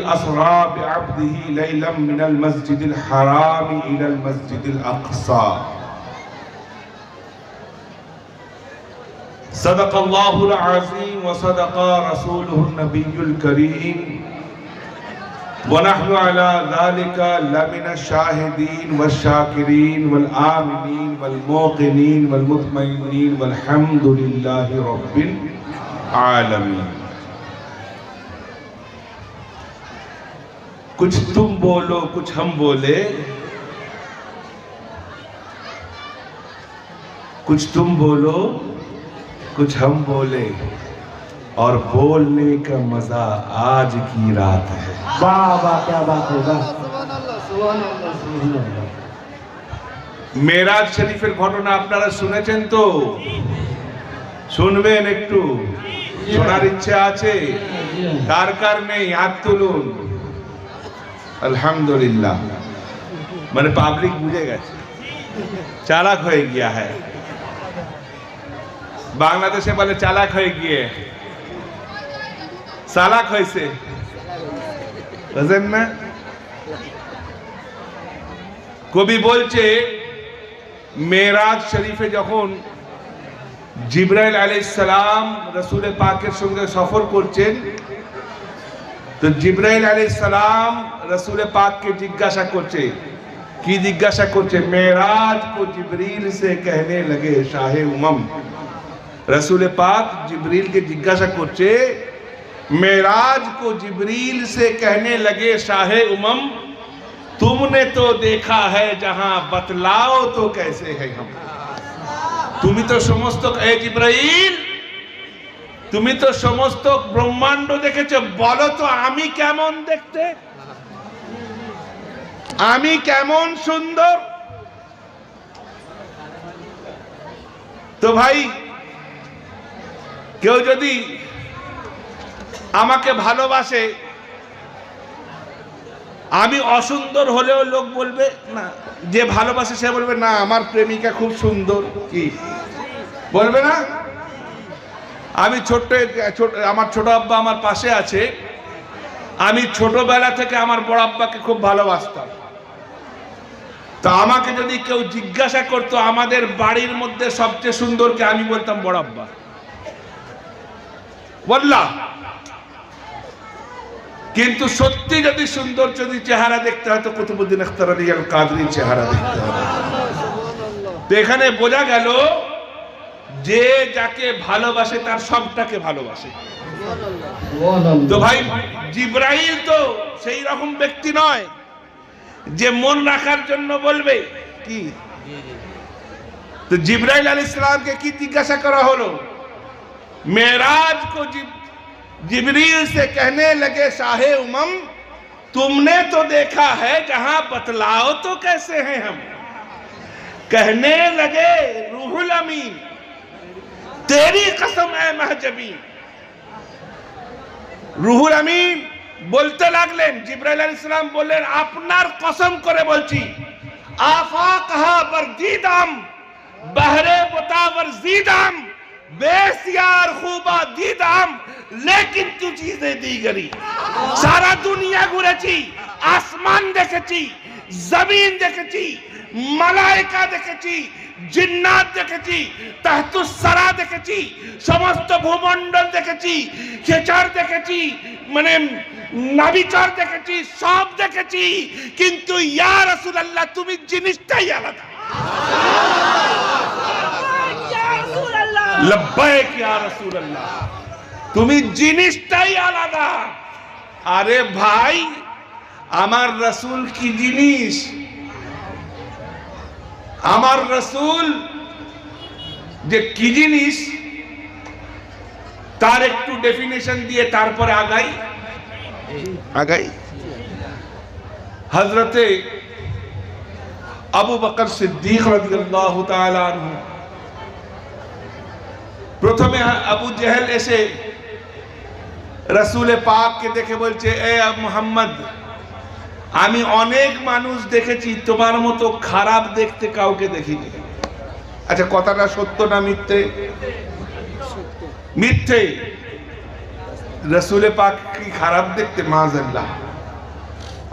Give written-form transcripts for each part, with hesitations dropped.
أسرى بعبده ليلا من المسجد الحرام إلى المسجد الأقصى صدق الله العظيم وصدق رسوله النبي الكريم ونحن على ذلك لمن الشاهدين والشاكرين والآمنين والموقنين والمطمئنين والحمد لله رب العالمين. कुछ तुम बोलो कुछ हम बोले, कुछ तुम बोलो कुछ हम बोले, और बोलने का मजा आज की रात है। वाह वाह क्या बात है, वाह। মেরাজ শরীফের ঘটনা আপনারা শুনেছেন তো? শুনবেন একটু? শোনার ইচ্ছে আছে? কার কার নেই হাত তুলুন। আলহামদুলিল্লাহ, মানে পাবলিক বুঝে গেছে, চালাক হয়ে গিয়া হ্যায়। বাংলাদেশে বলে চালাক হয়ে গিয়ে, চালাক হয়েছে, বুঝেন না? কবি বলছে মেরাজ শরীফে যখন জিবরাইল আলাইহিস সালাম রাসূল পাকের সঙ্গে সফর করছেন, তো জিবরাইল আলাইহিস সালাম রাসূল পাককে জিজ্ঞাসা করছে, কি জিজ্ঞাসা করছে? মেরাজ को जिब्रील से कहने लगे शाहे उमम। रसूल पाक जिब्रील के जिज्ञासा करছে, मेराज को जिब्रील से कहने लगे शाहे उमम, तुमने तो देखा है जहां बतलाओ तो कैसे है हम। তুমি তো সমস্ত, এ জিব্রাইল তুমি তো সমস্ত ব্রহ্মাণ্ড দেখেছো, বলো তো আমি কেমন দেখতে, আমি কেমন সুন্দর। তো ভাই, কেউ যদি আমাকে ভালোবাসে, আমি অসুন্দর হলেও লোক বলবে না, যে ভালোবাসে সে বলবে না আমার প্রেমিকা খুব সুন্দর, কি বলবে না? আমি আমার ছোট আব্বা আমার পাশে আছে, আমি ছোটবেলা থেকে আমার বড় আব্বাকে খুব ভালোবাসতাম। তো আমাকে যদি কেউ জিজ্ঞাসা করতো আমাদের বাড়ির মধ্যে সবচেয়ে সুন্দর কে, আমি বলতাম বড় আব্বা। বললাম, কিন্তু সত্যি যদি সুন্দর যদি চেহারা দেখতে হয় তো কুতুবউদ্দিন আখতার আলী আল কাদরির চেহারা দেখতে হবে। তো এখানে বোঝা গেল যে যাকে ভালোবাসে তার সবটাকে ভালোবাসে। তো ভাই, জিবরাইল তো সেই রকম ব্যক্তি নয় যে মন রাখার জন্য বলবে কি। তো জিবরাইল আলাইহিস সালামকে কি জিজ্ঞাসা করা হলো? मेराज को जिब्रील से कहने लगे शाहे उमम, तुमने तो देखा है जहां बतलाओ तो कैसे हैं हम। कहने लगे रूहुल अमीन, तेरी कसम है महजबी। রুহুল আমিন বলতে লাগলেন, জিবরাইল আলাইহিস সালাম বললেন আপনার কসম করে বলছি, আফাকহা বরদিদাম বহরে বতাবর জিদাম बेसियार खूबा दीदाम लेकिन तू चीजें दी गरी। सारा दुनिया घुरेছি, আসমান দেখেছি, জমিন দেখেছি, মালায়েকা দেখেছি, জিন্নাত দেখেছি, তাহতুস সারা দেখেছি, সমস্ত ভূমণ্ডল দেখেছি, খেচার দেখেছি, মানে নাবিচার দেখেছি, সব দেখেছি, কিন্তু ইয়া রাসূলুল্লাহ তুমি জিনিসটাই আলাদা। লব্বাইক ইয়া রাসূলুল্লাহ, তুমি জিনিসটাই আলাদা। আরে ভাই, আমার রাসূল কি জিনিস? আমার রাসূল যে কি জিনিস তার একটু ডেফিনেশন দিয়ে তারপরে আগাই। হযরতে আবু বকর সিদ্দিক রাদিয়াল্লাহু তাআলা আনহু, প্রথমে আবু জেহেল এসে রাসূল পাককে দেখে বলছে, এ মুহাম্মদ, আমি অনেক মানুষ দেখেছি, তোমার মতো খারাপ দেখতে কাউকে দেখিনি। আচ্ছা, কথাটা সত্য না মিথ্যে? মিথ্যে। রাসূল পাক কি খারাপ দেখতে? মাযাল্লাহ।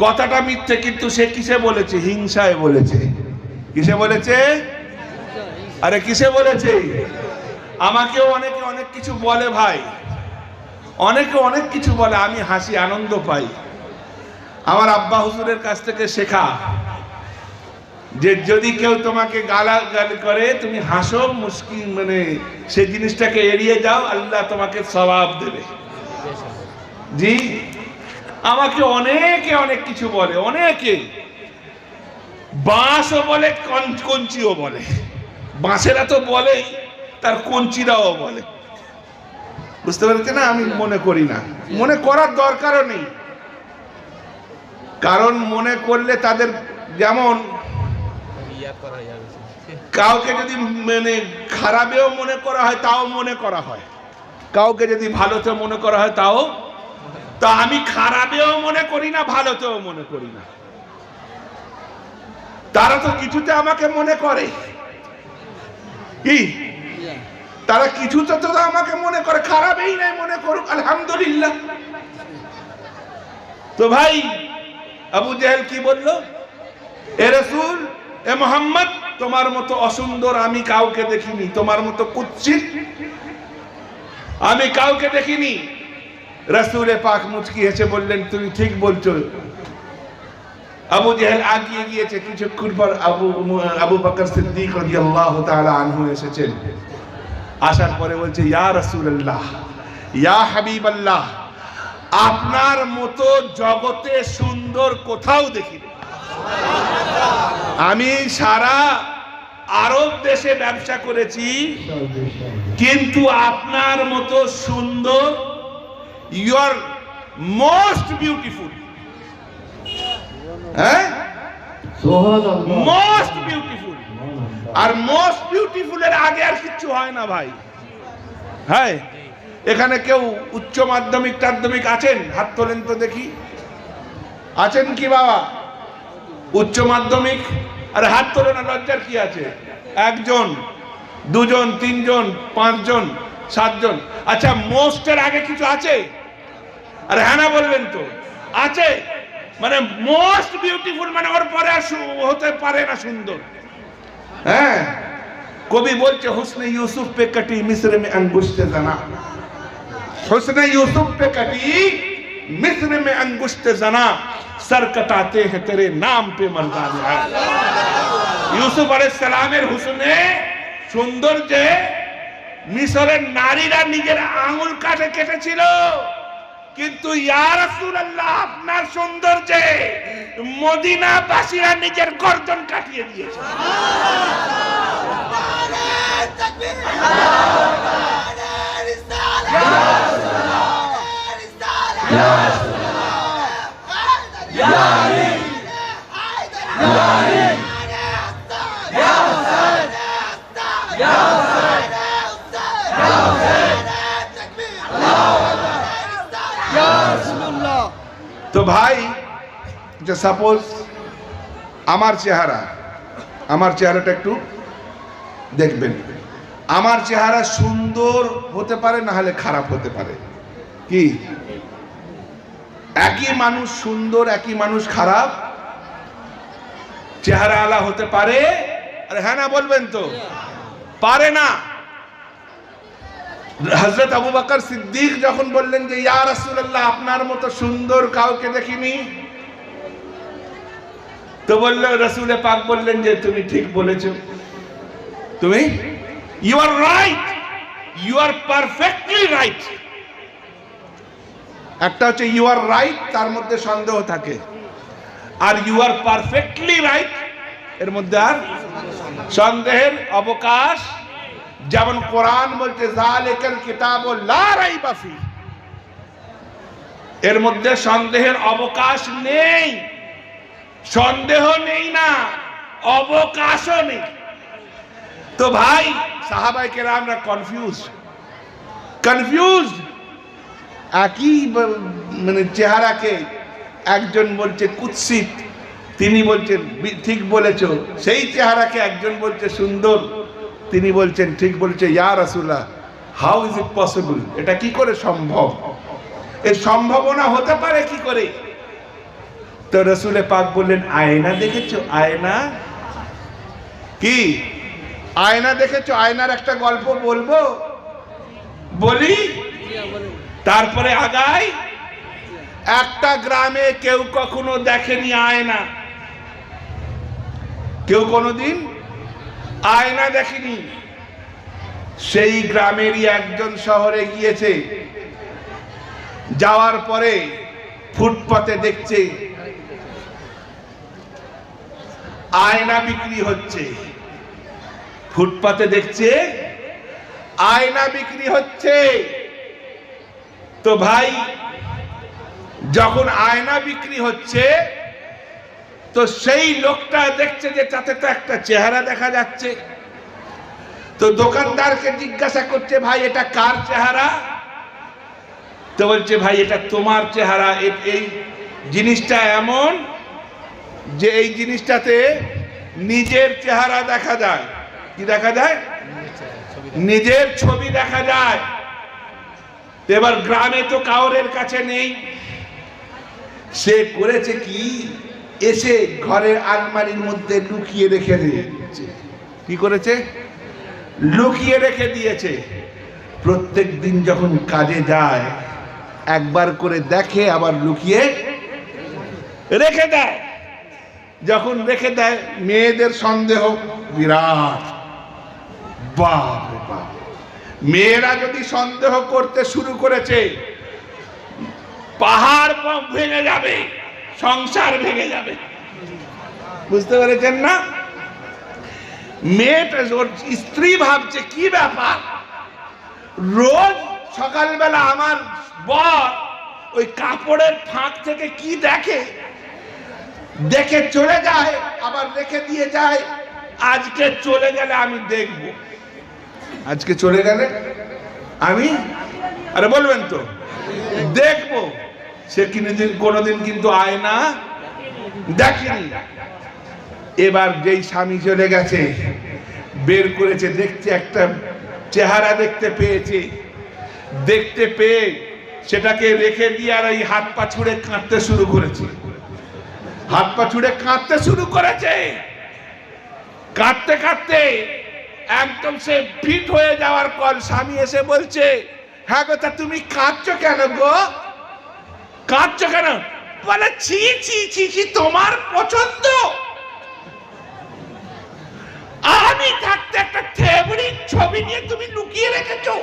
কথাটা মিথ্যে, কিন্তু সে কিসে বলেছে? হিংসায় বলেছে। কিসে বলেছে? আরে কিসে বলেছে? আমাকেও অনেকে অনেক কিছু বলে ভাই, অনেকে অনেক কিছু বলে, আমি হাসি আনন্দ পাই। আমার আব্বা হুজুরের কাছ থেকে শেখা যে যদি কেউ তোমাকে গালাগালি করে তুমি হাসো, মুশকিল মানে সেই জিনিসটাকে এড়িয়ে যাও, আল্লাহ তোমাকে সওয়াব দেবে। জি, আমাকে অনেকে অনেক কিছু বলে, অনেকে বাঁশও বলে, কঞ্চিও বলে। বাঁশেরা তো বলেই, তার কঞ্চিরাও বলে। বুঝতে পেরেছে না? আমি মনে করি না, মনে করার দরকারও নেই, কারণ মনে করলে তাদের যেমন কাউকে যদি মানে খারাপেও মনে করা হয় তাও মনে করা হয়, কাউকে যদি ভালোতে মনে করা হয় তাও। তো আমি খারাপেও মনে করি না, ভালোতেও মনে করি না। তারা তো কিছুতে আমাকে মনে করে, কি তারা কিছুতে তো আমাকে মনে করে, খারাপই নাই মনে করুক, আলহামদুলিল্লাহ। তো ভাই আবু জেহেল কি বললো? এ রাসূল, এ মুহাম্মদ, তোমার মতো অসুন্দর আমি কাউকে দেখিনি, তোমার মতো কুৎসিত আমি কাউকে দেখিনি। রাসূলে পাক মুচকি হেসে বললেন, তুমি ঠিক বলছো। আবু জেহেল আগিয়ে গিয়েছে, কিছুক্ষণ পর আবু বকর সিদ্দিক রাদিয়াল্লাহু তাআলা আনহু এসেছেন। আসার পরে বলছে, ইয়া রাসূলুল্লাহ, ইয়া হাবিবাল্লাহ, আপনার মতো জগতে সুন্দর কোথাও দেখিনি। আমি সারা আরব দেশে ব্যবসা করেছি, কিন্তু আপনার মতো সুন্দর, ইউ আর মোস্ট বিউটিফুল। হ্যাঁ, মোস্ট বিউটিফুল। আর মোস্ট বিউটিফুলের আগে আর কিছু হয় না ভাই। হ্যাঁ, এখানে কেউ উচ্চ মাধ্যমিক টাধ্যমিক আছেন? হাত তোলেন তো দেখি। আছেন কি বাবা উচ্চ মাধ্যমিক? আরে হাত তোলো না, লজ্জার কি আছে? একজন, দুজন, তিনজন, পাঁচজন, সাতজন। আচ্ছা, মোস্টের আগে কিছু আছে? আরে হ্যাঁ না বলবেন তো? আছে। মানে মোস্ট বিউটিফুল মানে ওর পরে আর হতে পারে না সুন্দর। হ্যাঁ, কবি বলছে, হুসনে ইউসুফ পে কাটি মিস্র মে আঙ্গুশতে জানা। হুসনে ইউসুফ পে কাটি মিস্র মে আঙ্গুশতে জানা, সর কটাতে हैं तेरे नाम पे मर्दाने आए। ইউসুফ আলাইহিস সালামের হুসনে সৌন্দর্যে মিশরের নারীরা নিজের আঙুল কেটেছিল, কিন্তু ইয়া রাসূলুল্লাহ, আপনার সৌন্দর্যে মদিনাবাসীরা নিজের গর্দন কাটিয়ে দিয়েছে। তো ভাই, যে সাপোজ আমার চেহারাটা একটু দেখবেন। আমার চেহারা সুন্দর হতে পারে, না হলে খারাপ হতে পারে। কি একই মানুষ সুন্দর, একই মানুষ খারাপ, চেহারা আলা হতে পারে। আরে হ্যাঁ না বলবেন তো? পারে না। হযরত আবু বকর সিদ্দিক যখন বললেন যে ইয়া রাসূলুল্লাহ, আপনার মতো সুন্দর কাউকে দেখিনি, তো বলল, রাসূলে পাক বললেন যে তুমি ঠিক বলেছো, তুমি you are right, you are perfectly right. একটা হচ্ছে ইউ আর রাইট, তার মধ্যে সন্দেহ থাকে, আর ইউ আর পারফেক্টলি রাইট, এর মধ্যে আর সন্দেহের অবকাশ। যেমন কোরআন বলছে যালিকাল কিতাবু লা রাইবা ফি, এর মধ্যে সন্দেহের অবকাশ নেই। সন্দেহ নেই না, অবকাশও নেই। তো ভাই, সাহাবায়ে কেরামরা কনফিউজড। একই মানে চেহারাকে একজন বলছে কুৎসিত, তিনি বলছেন ঠিক বলেছো। সেই চেহারাকে একজন বলছে সুন্দর, তিনি বলছেন ঠিক বলছে। ইয়া রাসূলুল্লাহ, হাউ ইজ ইট পসিবল? এটা কি করে সম্ভব? এর সম্ভাবনা হতে পারে কি করে? তো রসুলে পাক বললেন, আয়না দেখেছো? আয়না কি? আয়না দেখেছো? আয়নার একটা গল্প বলবো, বলি, তারপরে আগাই। একটা গ্রামে কেউ কখনো দেখেনি আয়না, কেউ কোনোদিন আয়না দেখেনি। সেই গ্রামেরই একজন শহরে গিয়েছে, যাওয়ার পরে ফুটপাতে দেখছে আয়না বিক্রি হচ্ছে। ফুটপাতে দেখছে আয়না বিক্রি হচ্ছে। তো ভাই, যখন আয়না বিক্রি হচ্ছে তো সেই লোকটা দেখছে যে তাতে তো একটা চেহারা দেখা যাচ্ছে। তো দোকানদারকে জিজ্ঞাসা করছে, ভাই এটা কার চেহারা? তো বলছে, ভাই এটা তোমার চেহারা। এই জিনিসটা এমন যে এই জিনিসটাতে নিজের চেহারা দেখা যায়। কি দেখা যায়? নিজের ছবি দেখা যায়। এবার গ্রামে তো কাউরের কাছে নেই, সে করেছে কি, এসে ঘরের আলমারির মধ্যে লুকিয়ে রেখে দিয়েছে। কি করেছে? লুকিয়ে রেখে দিয়েছে। প্রত্যেক দিন যখন কাজে যায় একবার করে দেখে, আবার লুকিয়ে রেখে দেয়। যখন রেখে দেয়, মেয়েদের সন্দেহ বিরাট। বাপ রে বাপ, মেয়েরা যদি সন্দেহ করতে শুরু করেছে, পাহাড় ভেঙে যাবে, সংসার ভেঙে যাবে। বুঝতে পেরেছেন না? মেয়েটা, স্ত্রী ভাবছে কি ব্যাপার, রোজ সকালবেলা আমার বর ওই কাপড়ের ফাঁক থেকে কি দেখে, দেখে চলে যায়, আবার রেখে দিয়ে যায়। আজকে চলে গেলে আমি দেখব, আজকে চলে গেলে আমি, আরে বলবেন তো, দেখবো। সে কোনোদিন কিন্তু আয়না দেখেনি। এবার যেই স্বামী চলে গেছে, বের করেছে, দেখছে একটা চেহারা দেখতে পেয়েছে। দেখতে পেয়ে সেটাকে রেখে দিয়ে আর এই হাত পা ছুঁড়ে কাঁদতে শুরু করেছে। হাত পা ছুঁড়ে কাঁদতে শুরু করেছে। কাঁদতে কাঁদতে একদম সে ফিট হয়ে যাওয়ার পর স্বামী এসে বলছে, হ্যাঁ গো, তা তুমি কাঁদছো কেন গো? কাঁদছো কেন? বলে, ছি ছি ছি ছি, তোমার পছন্দ? আমি থাকতে একটা থেবড়ির ছবি নিয়ে তুমি লুকিয়ে রেখেছো?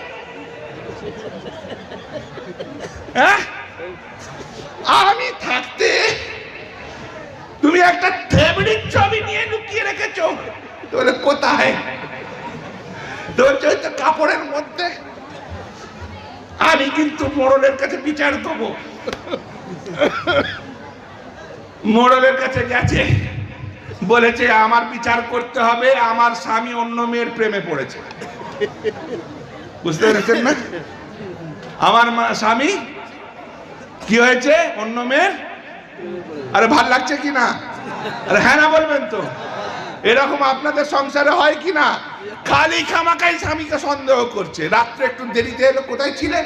হ্যাঁ, আমি থাকতে তুমি একটা থেবড়ির ছবি নিয়ে লুকিয়ে রেখেছো? বলে, কোথায়? তো কাপড়ের মধ্যে। আমি কিন্তু মোড়লের কাছে বিচার দেবো। মোড়লের কাছে গেছে, বলেছে আমার বিচার করতে হবে, আমার স্বামী অন্য মেয়ের প্রেমে পড়েছে। বুঝতে পেরেছেন না? আমার স্বামী কি হয়েছে? অন্য মেয়ের। আরে ভাল লাগছে কি না? আরে হ্যাঁ না বলবেন তো? এরকম আপনাদের সংসারে হয় কি না? খালি খামাকাই স্বামীকে সন্দেহ করছে। রাত্রে একটু দেরিতে এলো, কোথায় ছিলে?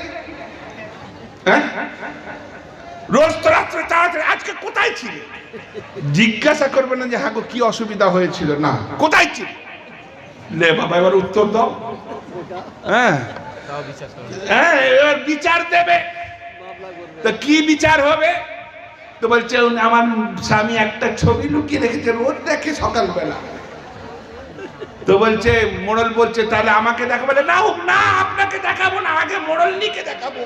হ্যাঁ, রোজ তো রাত্রে তাড়াতাড়ি, আজকে কোথায় ছিলে? জিজ্ঞাসা করবে না যে হ্যাঁ গো কি অসুবিধা হয়েছিল, না, কোথায় ছিল? লে বাবা, এবার উত্তর দাও। হ্যাঁ হ্যাঁ, এবার বিচার দেবে। তো কি বিচার হবে? তো বলছে, আমার স্বামী একটা ছবি লুকিয়ে রেখেছে, রোজ দেখে সকালবেলা। তো বলছে, মোড়ল বলছে, তাহলে আমাকে দেখাবো? না না, আপনাকে দেখাবো না, আগে মোড়লনিকে দেখাবো।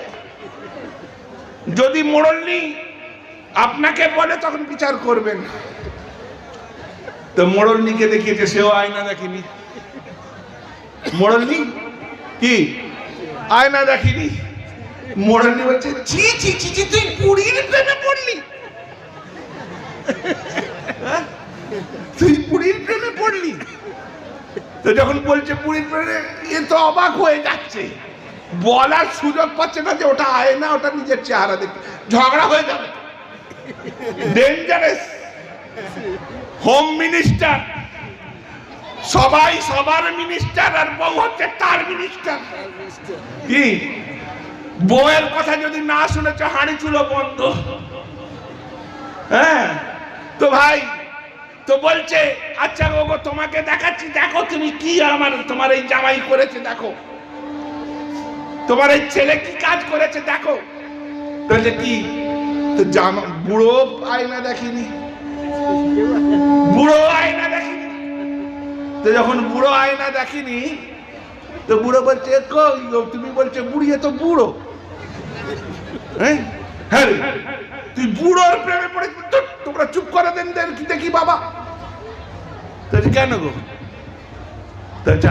যদি মোড়লনি আপনাকে বলে তখন বিচার করবেন। তো মোড়লনিকে দেখিয়েছে, সেও আয়না দেখেনি। মোড়লনি কি আয়না দেখেনি। মোড়লনি বলছে, ছি ছি ছি ছি, তুই পুরীর প্রেমে পড়লি? তুই পুরীর প্রেমে পড়লি? তো যখন বলছে পুরীর প্রেমে, এ তো অবাক হয়ে যাচ্ছে, বলার সুযোগ পাচ্ছে না যে ওটা আয়না, ওটা নিজের চেহারা দেখতে। ঝগড়া হয়ে যাবে, ডেঞ্জারাস। হোম মিনিস্টার, সবাই সবার মিনিস্টার, আর বউ হচ্ছে তার মিনিস্টার। কি বউয়ের কথা যদি না শুনেছ, হাঁড়ি চুলো বন্ধ। হ্যাঁ, তো ভাই তো বলছে আচ্ছা গো তোমাকে দেখাচ্ছি, দেখো তুমি কি আমার তোমার এই জামাই করেছে, দেখো তোমার এই ছেলে কি কাজ করেছে দেখো। বলছে কি? তো জামা বুড়ো আয়না দেখিনি, বুড়ো আয়না দেখিনি। তো যখন বুড়ো আয়না দেখিনি তো বুড়ো বলছে তুমি বলছে বুড়িয়ে তো বুড়ো, হ্যাঁ রে, তুই বুড়োর প্রেমে পড়ে তোমরা চুপ করে দেন দেখি বাবা। কেন গো?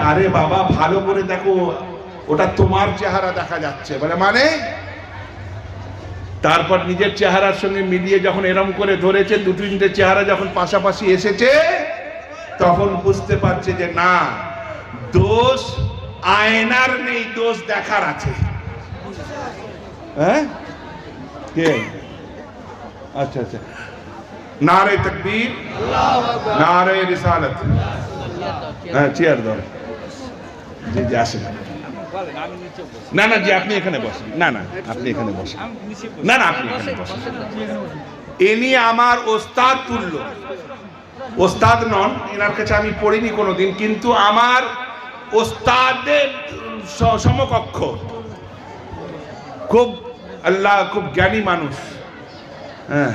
আরে বাবা ভালো করে দেখো, ওটা তোমার চেহারা দেখা যাচ্ছে। মানে তারপর নিজের চেহারার সঙ্গে মিলিয়ে যখন এরম করে ধরেছে, দুটো তিনটে চেহারা যখন পাশাপাশি এসেছে তখন বুঝতে পারছে যে না, দোষ আয়নার নেই, দোষ দেখার আছে। হ্যাঁ আচ্ছা আচ্ছা, নারে তাকবীর, নারে রিসালাত। হ্যাঁ চেয়ার দাও। জি জি আসেন। না না জি আপনি এখানে বসেন, না না আপনি এখানে বসেন, না না আপনি এখানে বসেন। ইনি আমার ওস্তাদ তুল্য, ওস্তাদ নন, এনার কাছে আমি পড়িনি কোনোদিন, কিন্তু আমার ওস্তাদের সমকক্ষ। খুব আল্লাহ, খুব জ্ঞানী মানুষ। হ্যাঁ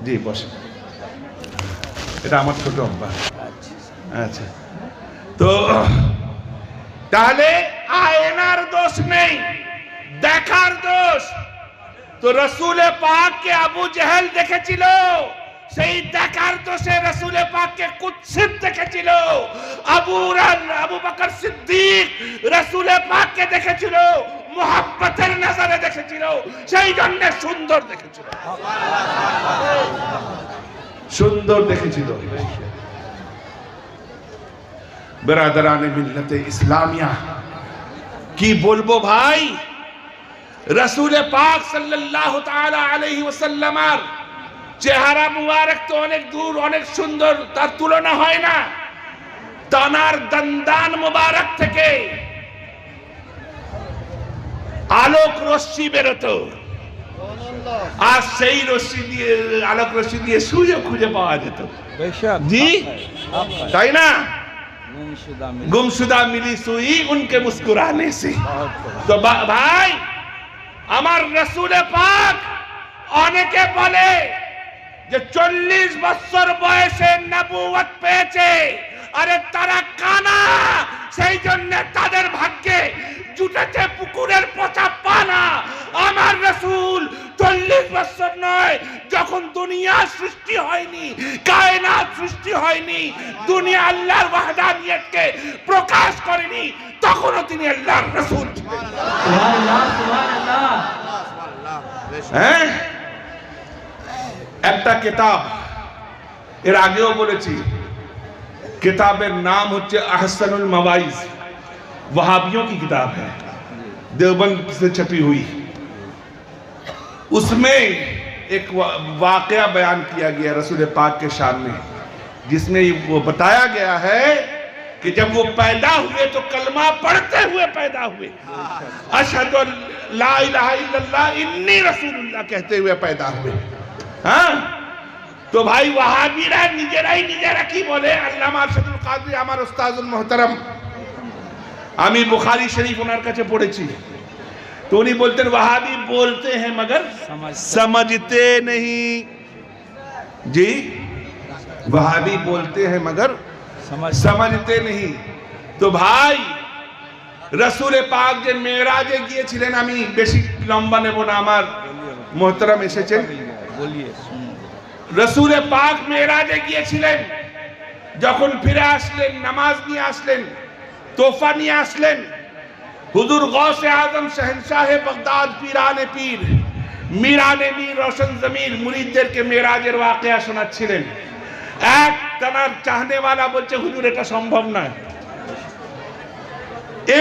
জি বসেন, এটা আমার ছোট আব্বা। আচ্ছা, তো তাহলে আয়নার দোষ নেই, দেখার দোষ। তো রসুলে পাককে আবু জেহেল দেখেছিল, সেই দেখার দোষে রসুলে পাককে কুৎসিত দেখেছিল। আবু বকর সিদ্দিক রসুলে পাককে দেখেছিল, মুহাব্বতের নজরে দেখেছিল, সেই জন্য সুন্দর দেখেছিল, সুন্দর দেখেছিল। বেরাদারানে মিল্লাতে ইসলামিয়া, কি বলবো ভাই, রসুলে পাক সাল্লাল্লাহু তাআলা আলাইহি ওয়াসাল্লামের চেহারা মুবারক তো অনেক দূর, অনেক সুন্দর, তার তুলনা হয় না। তানার দন্দান মুবারক থেকে আলোক রশ্মি বেরোতো, আর সেই রশ্মি দিয়ে, আলোক রশ্মি দিয়ে সূর্য খুঁজে পাওয়া যেত। জি তাই না? গুমশুদা মিলি সুই উনকে মুস্কুরানে সে। তো ভাই আমার রসুলে পাক, অনেকে বলে যে 40 বছর বয়সে নবুয়ত পেয়েছে, আরে তারা কানা, সেই জন্য তাদের ভাগ্যে জুটেছে পুকুরের পচা পানা। আমার রসুল 40 বছর নয়, যখন দুনিয়া সৃষ্টি হয়নি, কায়নাত সৃষ্টি হয়নি, দুনিয়া আল্লাহর ওয়াহদানিয়তকে প্রকাশ করেনি, তখনও তিনি আল্লাহর রসুল ছিলেন। সুবহানাল্লাহ, সুবহানাল্লাহ। হ্যাঁ, একটা কিতাব এর আগেও বলেছি, किताबेर नाम होच्छे अहसनुल मवाइज, वहाबियों की किताब है, देवबंद से छपी हुई। उसमें एक वाकया बयान किया गया रसूल पाक के सामने, जिसमें वो बताया गया है कि जब वो पैदा हुए तो कलमा पढ़ते हुए पैदा हुए, अशहदु ला इलाहा इल्लल्लाह इन्नी रसूलुल्लाह कहते हुए पैदा हुए। हाँ, तो भाई वहाबीरा निजेराई निजेरा की बोले, अल्लामा अरशदुल कादरी আমার উস্তাদুল মুহতারাম, আমি বুখারী শরীফ ওনার কাছে পড়েছি, तो उन्हीं बोलते हैं वहाबी बोलते हैं मगर समझते नहीं। जी, वहाबी बोलते हैं मगर समझते नहीं। तो भाई रसूले पाक যে মেরাজে গিয়েছিলেন, আমি বেশি লম্বা নেব না, আমার মুহতারাম এসেছেন, বলিয়ে রসুলে পাক মেরাজে গিয়েছিলেন, যখন ফিরে আসলেন, নামাজ নিয়ে আসলেন, তোফা নিয়ে আসলেন, হুজুর গৌসে আজম শহনशाह বাগদাদ পীরানে পীর মিরানে মীর রোশন জমির মুরিদদেরকে মেরাজের ওয়াকিয়া শোনাচ্ছিলেন। এক তানার চাহনেওয়ালা বলছে, হুজুর এটা সম্ভব নয়,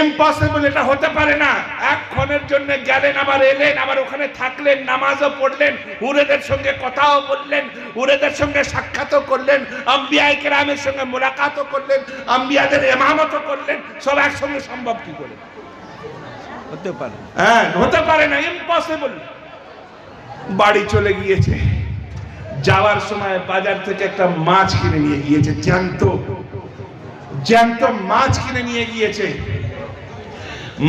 ইম্পসিবল, এটা হতে পারে না। এক ক্ষণের জন্য গেলেন, আবার এলেন, আবার ওখানে থাকলেন, নামাজও পড়লেন, হুরেদের সঙ্গে কথাও বললেন, হুরেদের সঙ্গে সাক্ষাৎও করলেন, আম্বিয়ায়ে কেরামের সঙ্গে মোলাকাতও করলেন, আম্বিয়াদের ইমামতও করলেন, সব একসঙ্গে সম্ভব কি করে হতে পারে? হ্যাঁ, হতে পারে না, ইম্পসিবল। বাড়ি চলে গিয়েছে, যাওয়ার সময় বাজার থেকে একটা মাছ কিনে নিয়ে গিয়েছে, জ্যান্ত জ্যান্ত মাছ কিনে নিয়ে গিয়েছে।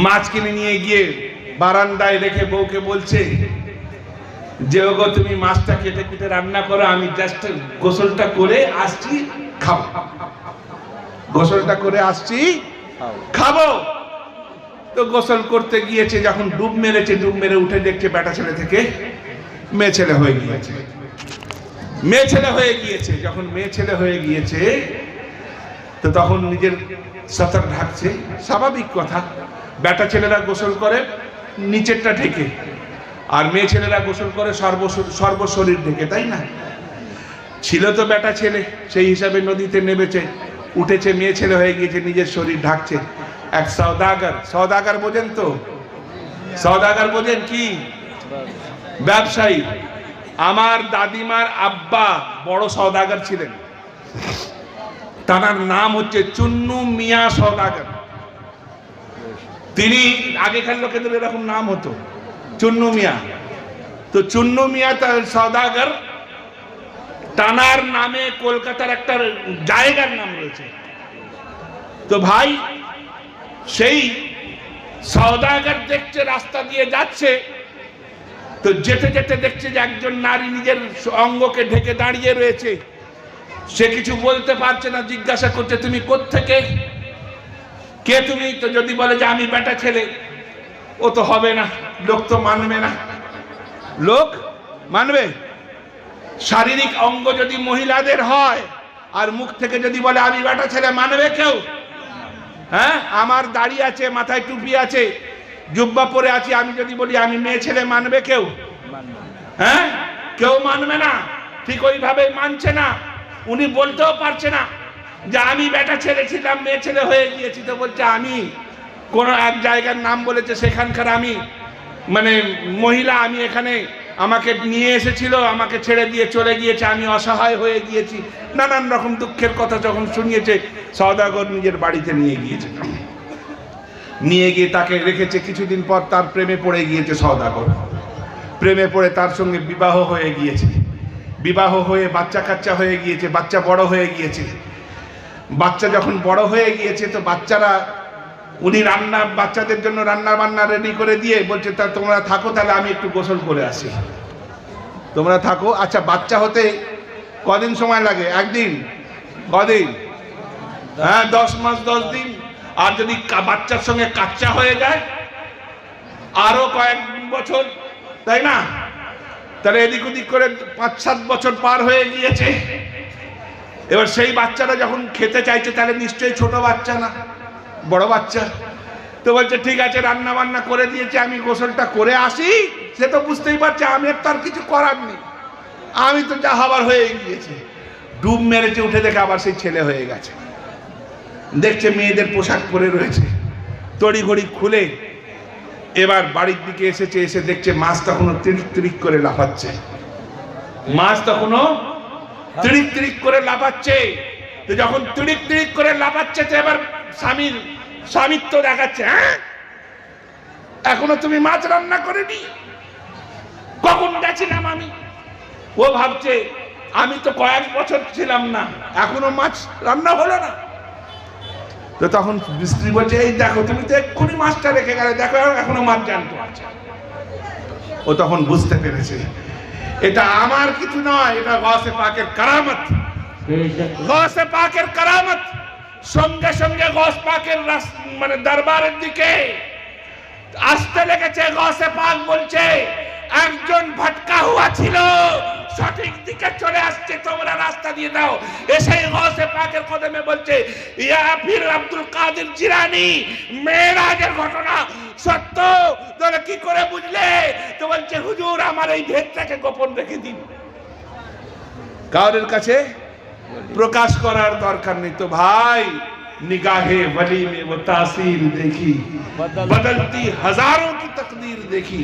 মাছ কিনে নিয়ে গিয়ে বারান্দায় রেখে বউকে বলছে যে ওগো তুমি মাছটা কেটে কেটে রান্না করো, আমি জাস্ট গোসলটা করে আসছি, খাবো। গোসলটা করে আসছি, খাবো। তো গোসল করতে গিয়েছে, যখন ডুব মেরেছে, ডুব মেরে উঠে দেখছে বেটা ছেলে থেকে মেয়ে ছেলে হয়ে গিয়েছে। মেয়ে ছেলে হয়ে গিয়েছে। যখন মেয়ে ছেলে হয়ে গিয়েছে তো তখন নিজের সাঁতার ঢাকছে, স্বাভাবিক কথা। বেটা ছেলেরা গোসল করে নিচেরটা ঢেকে, আর মেয়ে ছেলেরা গোসল করে সর্বশরীর ঢেকে, তাই না? ছিল তো বেটা ছেলে, সেই হিসাবে নদীতে নেমেছে, উঠেছে, মেয়ে ছেলে হয়ে গিয়েছে, নিজের শরীর ঢাকছে। এক সওদাগর, সওদাগর বোঝেন তো? সওদাগর বোঝেন কি? ব্যবসায়ী। আমার দাদিমার আব্বা বড় সওদাগর ছিলেন, তার নাম হচ্ছে চুন্নু মিয়া সওদাগর। তিনি আগেকার লোকেদের এরকম নাম হতো, চুন্নু মিয়া। তো চুন্নু মিয়া তার সওদাগর, টানার নামে কলকাতার একটা জায়গার নাম রয়েছে। তো ভাই, সেই সওদাগর দেখছে রাস্তা দিয়ে যাচ্ছে, তো যেতে যেতে দেখছে যে একজন নারী নিজের অঙ্গকে ঢেকে দাঁড়িয়ে রয়েছে। সে কিছু বলতে পারছে না, জিজ্ঞাসা করছে তুমি কোত্থেকে, কে তুমি? তো যদি বলে যে আমি বেটা ছেলে, ও তো হবে না, লোক তো মানবে না। লোক মানবে? শারীরিক অঙ্গ যদি মহিলাদের হয় আর মুখ থেকে যদি বলে আমি বেটা ছেলে, মানবে কেউ? হ্যাঁ, আমার দাড়ি আছে, মাথায় টুপি আছে, জুব্বা পরে আছি, আমি যদি বলি আমি মেয়ে ছেলে, মানবে কেউ? হ্যাঁ, কেউ মানবে না। ঠিক ওইভাবে মানছে না, উনি বলতেও পারছে না যে আমি বেটা ছেলে ছিলাম, মেয়ে ছেলে হয়ে গিয়েছি। তো বলছে আমি কোন এক জায়গার নাম বলেছে, সেখানকার আমি মানে মহিলা, আমি এখানে আমাকে নিয়ে এসেছিল, আমাকে ছেড়ে দিয়ে চলে গিয়েছে, আমি অসহায় হয়ে গিয়েছি। নানান রকম দুঃখের কথা যখন শুনিয়েছে, সওদাগর নিজের বাড়িতে নিয়ে গিয়েছে। নিয়ে গিয়ে তাকে রেখেছে। কিছুদিন পর তার প্রেমে পড়ে গিয়েছে সওদাগর। প্রেমে পড়ে তার সঙ্গে বিবাহ হয়ে গিয়েছে। বিবাহ হয়ে বাচ্চা কাচ্চা হয়ে গিয়েছে, বাচ্চা বড় হয়ে গিয়েছে। বাচ্চা যখন বড় হয়ে গিয়েছে তো বাচ্চারা, উনি বাচ্চাদের জন্য রান্না বান্না রেডি করে দিয়ে বলছে তা তোমরা থাকো, তাহলে আমি একটু গোসল করে আসি। তোমরা থাকো। আচ্ছা, বাচ্চা হতে কদিন সময় লাগে? একদিন? কদিন? হ্যাঁ, 10 মাস 10 দিন। আর যদি বাচ্চার সঙ্গে কাচ্চা হয়ে যায় আরো কয়েক বছর, তাই না? তাহলে এদিক ওদিক করে 5-7 বছর পার হয়ে গিয়েছে। এবার সেই বাচ্চারা যখন খেতে চাইছে, তাহলে নিশ্চয়ই ছোট বাচ্চা না, বড় বাচ্চা। তো বলছে ঠিক আছে, রান্না বান্না করে দিয়েছে, আমি গোসলটা করে আসি। সে তো বুঝতেই পারছে আমি আর কিছু করার নেই, আমি তো যা হবার হয়ে গিয়েছে। ডুব মেরেছে, উঠে দেখে আবার সেই ছেলে হয়ে গেছে। দেখছে মেয়েদের পোশাক পরে রয়েছে, তড়িঘড়ি খুলে এবার বাড়ির দিকে এসেছে। এসে দেখছে মাছ তখনও তিরিক তিরিক করে লাফাচ্ছে। মাছ তখনও তিরিক তিরিক করে লাফাচ্ছে। তো যখন তিরিক তিরিক করে লাফাচ্ছে, তো এবার স্বামীর স্বামিত্ব দেখাচ্ছে। হ্যাঁ, এখনো তুমি মাছ রান্না করেনি? কখন গেছিলাম আমি? ও ভাবছে আমি তো কয়েক বছর ছিলাম না, এখনো মাছ রান্না হলো না। তো তখন স্ত্রী বলছে এই দেখো, তুমি তো এক্ষুনি মাছটা রেখে গেলে, দেখো এখনো মাছ জানতো আছে। ও তখন বুঝতে পেরেছে এটা আমার কিছু নয়, এটা গৌসে পাকের কারামত। গৌসে পাকের কারামত। সঙ্গে সঙ্গে গৌস পাকের মানে দরবারের দিকে আসতে লেগেছে। গৌসে পাক বলছে একজন ভটকা হুয়া ছিল, সঠিক দিকে চলে আসছে, তোমরা রাস্তা দিয়ে দাও। এসে গৌসে পাকের কদমে বলছে ইয়া পীর আব্দুল কাদের জিলানী, মেরাজের ঘটনা সত্য। তোমরা কি করে বুঝলে? তো বলছে হুজুর আমার এই ভেদটাকে গোপন রেখে দিন, কারোর কাছে প্রকাশ করার দরকার নেই। তো ভাই, निगाहे वली में वो तासीर देखी, बदलती हजारों की तकदीर देखी।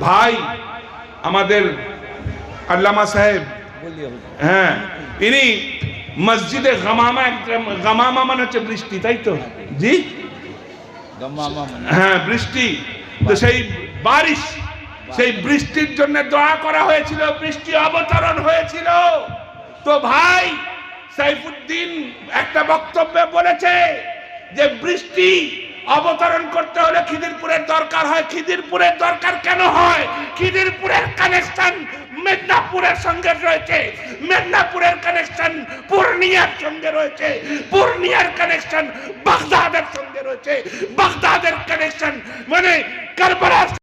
भाई আমাদের আল্লামা সাহেব, হ্যাঁ, ইনি মসজিদে গামামা, গামামা মানে হচ্ছে বৃষ্টি, তাই তো? জি, গামামা, হ্যাঁ বৃষ্টি। তো সেই বারিশ, সেই বৃষ্টির জন্য দোয়া করা হয়েছিল, বৃষ্টি অবতরণ হয়েছিল। তো ভাই সাইফুদ্দিন একটা বক্তব্যে বলেছে যে বৃষ্টি অবতরণ করতে হলে খিদিরপুরের দরকার হয়। খিদিরপুরের দরকার কেন হয়? খিদিরপুরের কানেকশন মেদিনীপুরের সঙ্গে রয়েছে, মেদিনীপুরের কানেকশন পূর্ণিয়ার সঙ্গে রয়েছে, পূর্ণিয়ার কানেকশন বাগদাদের সঙ্গে রয়েছে, বাগদাদের কানেকশন মানে কারবালার